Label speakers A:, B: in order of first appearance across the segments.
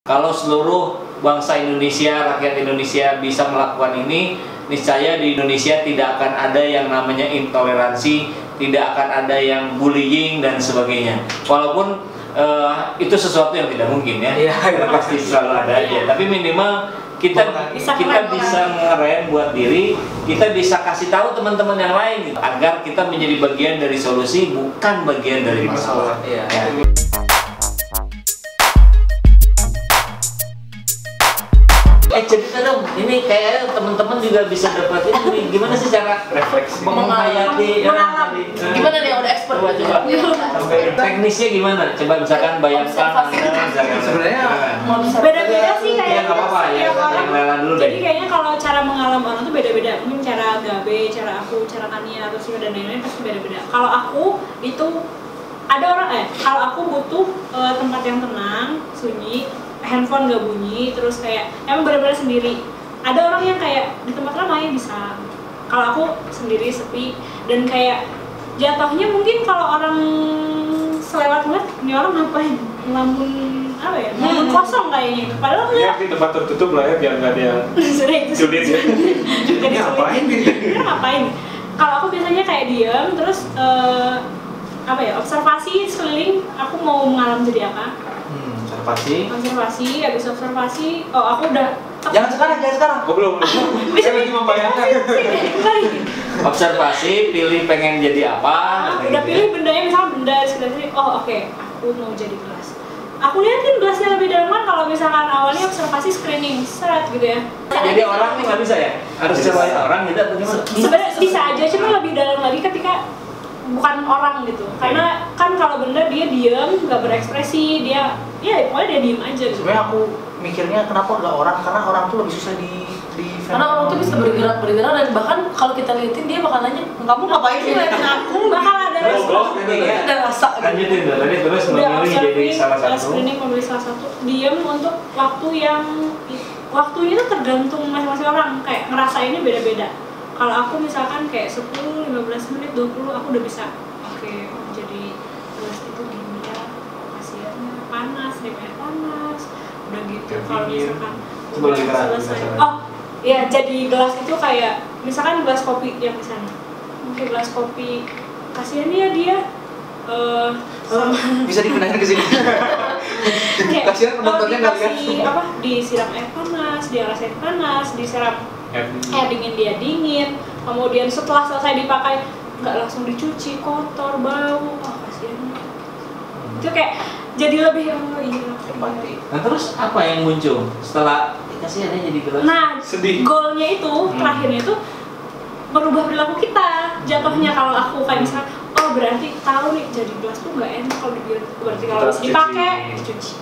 A: Kalau seluruh bangsa Indonesia, rakyat Indonesia bisa melakukan ini, niscaya di Indonesia tidak akan ada yang namanya intoleransi, tidak akan ada yang bullying dan sebagainya. Walaupun itu sesuatu yang tidak mungkin ya, pasti selalu ada aja. Tapi minimal kita bisa ngerem buat diri, kita bisa kasih tahu teman-teman yang lain gitu, agar kita menjadi bagian dari solusi, bukan bagian dari masalah. Ya. Cerita dong, ini kayak teman-teman juga bisa dapat ini. Gimana sih cara refleksi menghayati?
B: Gimana nih, udah expert
A: coba. Sampai teknisnya gimana? Coba misalkan bayangkan
C: sebenarnya
B: beda-beda sih kayaknya.
A: Nggak apa-apa ya. Yang Lela dulu deh.
B: Jadi kayaknya kalau cara mengalami orang tuh beda-beda. Mungkin cara Gabe, cara aku, cara Tania atau Sio dan lain-lain pasti beda-beda. Kalau aku itu ada orang kalau aku butuh tempat yang tenang, sunyi, handphone gak bunyi, terus kayak emang benar-benar sendiri. Ada orang yang kayak di tempat ramai bisa. Kalau aku sendiri sepi dan kayak jatuhnya mungkin kalau orang selewat ngeliat ini orang ngapain, ngelamun apa ya, ngelamun kosong kayaknya. Padahal
D: ya di tempat tertutup lah ya, biar nggak ada yang sulit ya.
B: Jadi ngapain? Ngapain? Kalau aku biasanya kayak diam, terus apa ya, observasi sekeliling. Aku mau mengalam jadi apa? Observasi, habis observasi, oh aku udah
C: jangan sekarang.
D: Oh, belum. Saya lagi membayangkan.
A: Observasi, pilih pengen jadi apa?
B: Udah pilih bendanya, misalnya benda sekitar sini. Oh oke, aku mau jadi gelas. Aku liatin gelasnya lebih dalam. Kalau misalkan awalnya observasi screening, seret gitu ya.
A: Jadi orang nih nggak bisa ya? Harus coba orang gitu atau gimana?
B: Sebenarnya bisa aja, cuma lebih dalam lagi ketika bukan orang gitu. Karena kan kalau benda dia diam, nggak berekspresi, dia ya pokoknya dia diem aja gitu.
C: Sebenarnya aku mikirnya kenapa nggak orang, karena orang tuh lebih susah di
E: karena orang tuh bisa bergerak dan bahkan kalau kita liatin dia bakal nanya, kamu ngapain sih liatin aku?
B: Bakal ada
E: ada rasa.
A: Lanjutin tuh, tadi terus memilih jadi salah satu.
B: Memilih salah satu. Diem untuk waktunya itu tergantung masing-masing orang. Kayak ngerasainnya beda-beda. Kalau aku misalkan kayak 10, 15 menit, 20 aku udah bisa. Oke, jadi gelas itu gini ya, khasiatnya panas, air panas, udah gitu. Kalau misalkan selesai, ya jadi gelas itu kayak misalkan gelas kopi yang di sana, mungkin gelas kopi kasihan ya dia
C: bisa dipindahin ke sini. Kasihan penontonnya nggak lihat.
B: Apa disiram air panas, dia rasa air panas, disiram air dingin dia dingin, kemudian setelah selesai dipakai nggak langsung dicuci, kotor, bau, kasihan. Itu kayak jadi lebih
C: empati.
A: Nah terus apa yang muncul setelah kasihan jadi gelas?
B: Nah, goalnya itu terakhirnya itu berubah perilaku kita. Jatuhnya kalau aku kayak misalnya, oh berarti tahu nih jadi gelas tuh nggak enak kalau berarti kalau harus dipakai dicuci.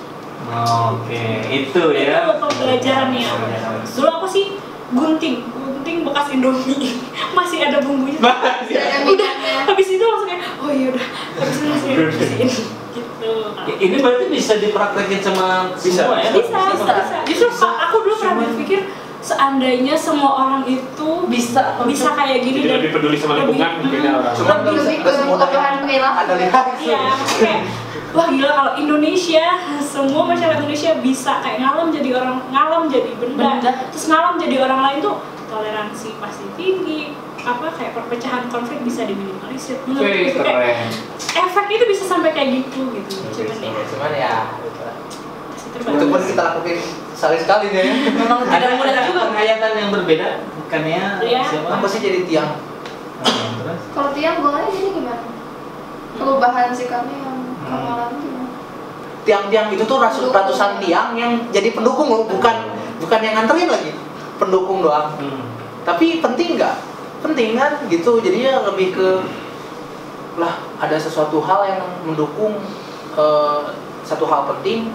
A: Oke, itu ya.
B: Itu pembelajarannya. Dulu aku sih gunting bekas Indomie masih ada bumbunya. Udah habis itu langsung kayak oh iya udah habis itu langsung bersihin gitu.
A: Ini berarti bisa dipraktekin sama semua ya?
B: Bisa. Justru aku dulu pernah berpikir seandainya semua orang itu bisa kayak gini.
D: Jadi lebih peduli sama lingkungan mungkin ya orang.
E: Lebih ke kebutuhan perilaku.
C: Ada lihat.
B: Iya, kayak wah gila kalau Indonesia, semua masyarakat Indonesia bisa kayak ngalam jadi benda. Terus ngalam jadi orang lain tuh toleransi pasti tinggi, apa kayak perpecahan konflik bisa diminimalisir. Menurutku kayak efek itu bisa sampai kayak gitu.
C: Cuman ya itu pun kita lakukan sekali ya.
E: Memang
A: Ada penghayatan yang berbeda, bukannya siapa?
C: Apa sih jadi tiang?
F: Kalau tiang boleh jadi gimana? Perubahan sikapnya yang kamu alami gimana?
C: Tiang-tiang itu tuh ratusan tiang yang jadi pendukung loh, bukan yang nganterin lagi, pendukung doang. Tapi penting nggak? Penting kan gitu. Jadinya lebih ke lah ada sesuatu hal yang mendukung satu hal penting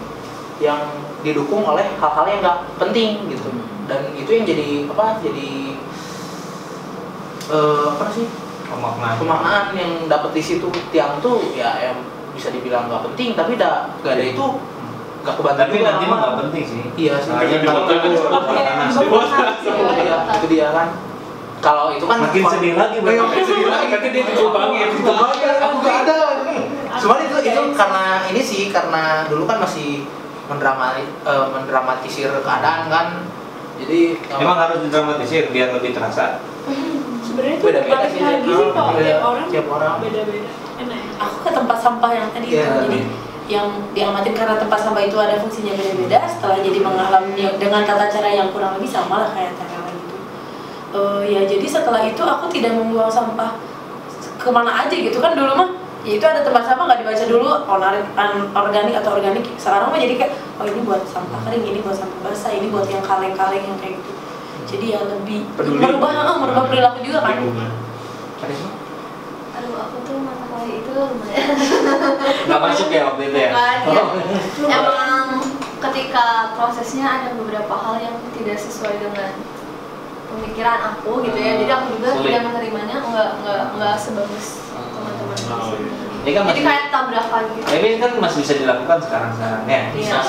C: yang didukung oleh hal-hal yang nggak penting gitu. Dan itu yang jadi apa sih? Pemaknaan yang dapat di situ. Tiang tuh ya yang bisa dibilang nggak penting, tapi nggak ada itu nggak kebantu.
A: Tapi nanti mah nggak penting sih.
C: Iya sih.
D: Itu
C: dia kan. Kalau itu kan
A: makin sedih lagi.
D: Nanti dia ditubangin.
C: Aku nggak ada. Cuman itu karena ini sih, karena dulu kan masih mendramatisir keadaan kan. Jadi
A: Emang harus didramatisir biar lebih terasa.
B: Sebenarnya itu
C: Beda-beda
B: balik
C: sih.
B: lagi sih kok
C: Beda.
B: tiap orang
C: Tiap orang.
B: beda-beda. Enak ya?
E: Aku ke tempat sampah yang tadi
C: Iya.
E: itu, jadi yang diamatin karena tempat sampah itu ada fungsinya beda-beda. Setelah jadi mengalami dengan tata cara yang kurang lebih sama lah kayak TKW gitu. Ya jadi setelah itu aku tidak membuang sampah kemana aja gitu kan. Dulu mah ya itu ada tempat sampah nggak dibaca dulu organik atau organik. Sekarang mah jadi kayak oh ini buat sampah kering, ini buat sampah basah, ini buat yang kaleng-kaleng yang kayak gitu. Jadi ya lebih
A: Peduli.
E: merubah perilaku juga kan.
F: Aduh, aku tuh mata kuliah itu lumayan.
A: Nggak masuk ya waktu itu ya?
F: Bukan, ya. Emang ketika prosesnya ada beberapa hal yang tidak sesuai dengan pemikiran aku gitu ya. Jadi aku juga
A: Sulit.
F: tidak menerimanya nggak sebagus teman-teman di sini.
A: Ini kan
F: Jadi
A: masih,
F: kayak tabrakan gitu.
A: ini kan masih bisa dilakukan sekarang ya.
F: Iya.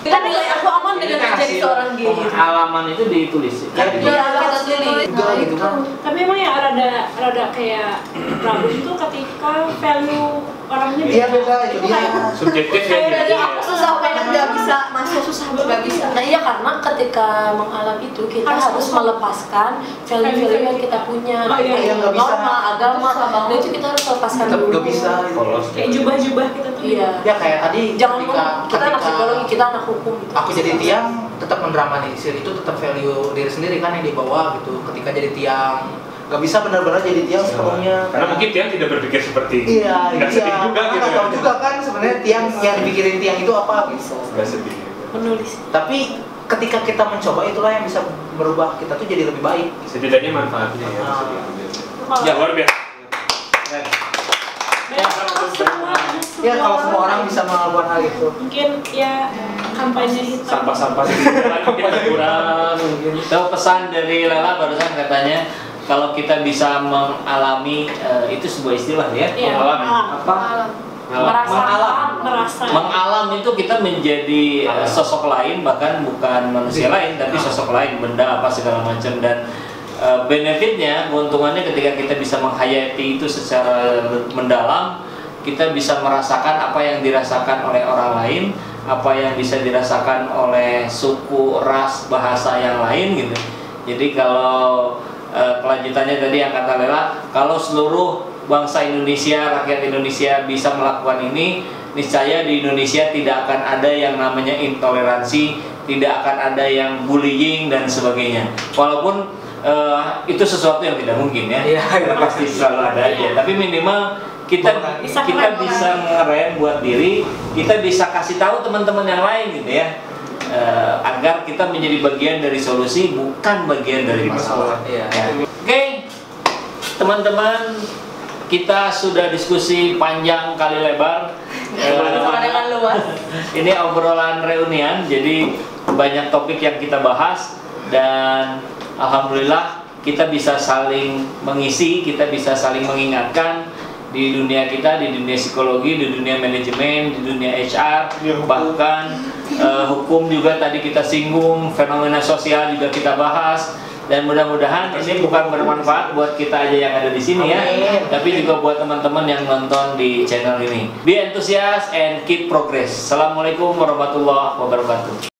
E: Kan nilai aku aman dengan
A: Ini kan
E: menjadi
A: hasil
E: seorang gay gitu.
A: pengalaman itu ditulis. Kan
E: Iya,
A: gitu.
E: kita tulis.
C: Juga gitu kan.
B: Tapi emang yang rada kayak problem itu ketika value orangnya
C: Iya beda itu dia.
B: kayak
D: Subjektif ya.
B: Kayak
D: jadi
F: Aku susah banget nggak bisa masuk, susah nggak bisa.
E: Nah iya karena ketika mengalami itu kita
B: Harus
E: harus
B: kosong.
E: melepaskan value-value yang kita punya,
B: Oh, iya,
C: iya, nggak bisa.
E: norma, agama,
F: Susah banget.
E: nah itu kita harus lepaskan
C: Tetap
E: dulu.
C: gak bisa gitu.
D: polos.
B: kayak jubah-jubah kita tuh.
E: Iya.
C: Ya kayak tadi
E: Jangan
C: ketika
E: kita anak psikologi, kita anak hukum. Gitu.
C: aku jadi tiang tetap mendramatisir itu tetap value diri sendiri kan yang dibawa gitu. Ketika jadi tiang gak bisa benar-benar jadi tiang sepenuhnya.
D: Karena mungkin dia tidak berpikir seperti
C: Iya,
D: nggak sedih
C: iya.
D: juga
C: Karena
D: gitu.
C: nggak tahu juga kan sebenarnya tiang yang dipikirin tiang itu apa gitu.
D: Nggak sedih.
E: Menulis.
C: Tapi ketika kita mencoba itulah yang bisa merubah kita tuh jadi lebih baik.
D: Setidaknya manfaatnya ya.
C: Ah.
D: bisa diambil.
B: Kalau
A: Ya,
D: Luar biasa.
A: Keren.
C: Ya kalau semua orang bisa melakukan hal itu.
B: mungkin ya kampanye hitam.
D: Sampah-sampah di jalan mungkin berkurang mungkin.
A: Tahu pesan dari Lela barusan katanya kalau kita bisa mengalami itu sebuah istilah ya.
B: Iya,
A: Mengalami
B: mengalam.
A: apa? Mengalam.
B: Merasa.
A: Mengalam itu kita menjadi sosok lain, bahkan bukan manusia lain tapi sosok lain, benda apa segala macam. Dan benefitnya, keuntungannya ketika kita bisa menghayati itu secara mendalam, kita bisa merasakan apa yang dirasakan oleh orang lain, apa yang bisa dirasakan oleh suku, ras, bahasa yang lain gitu. Jadi kalau kelanjutannya tadi yang kata Lela, kalau seluruh bangsa Indonesia, rakyat Indonesia bisa melakukan ini, niscaya di Indonesia tidak akan ada yang namanya intoleransi, tidak akan ada yang bullying dan sebagainya. Walaupun itu sesuatu yang tidak mungkin ya,
C: Iya, iya.
A: pasti selalu ada aja. Tapi minimal kita
B: Bisa
A: kita
B: keren,
A: bisa ngerem buat diri, kita bisa kasih tahu teman-teman yang lain gitu ya, agar kita menjadi bagian dari solusi, bukan bagian dari masalah.
C: Iya.
A: Ya. Oke, teman-teman, kita sudah diskusi panjang kali lebar.
E: Sama dengan luas.
A: Ini obrolan reunian, jadi banyak topik yang kita bahas dan alhamdulillah kita bisa saling mengisi, kita bisa saling mengingatkan di dunia kita, di dunia psikologi, di dunia manajemen, di dunia HR, bahkan hukum juga tadi kita singgung, fenomena sosial juga kita bahas. Dan mudah-mudahan ini bukan bermanfaat buat kita aja yang ada di sini ya, tapi juga buat teman-teman yang nonton di channel ini. Be enthusiast and keep progress. Assalamualaikum warahmatullahi wabarakatuh.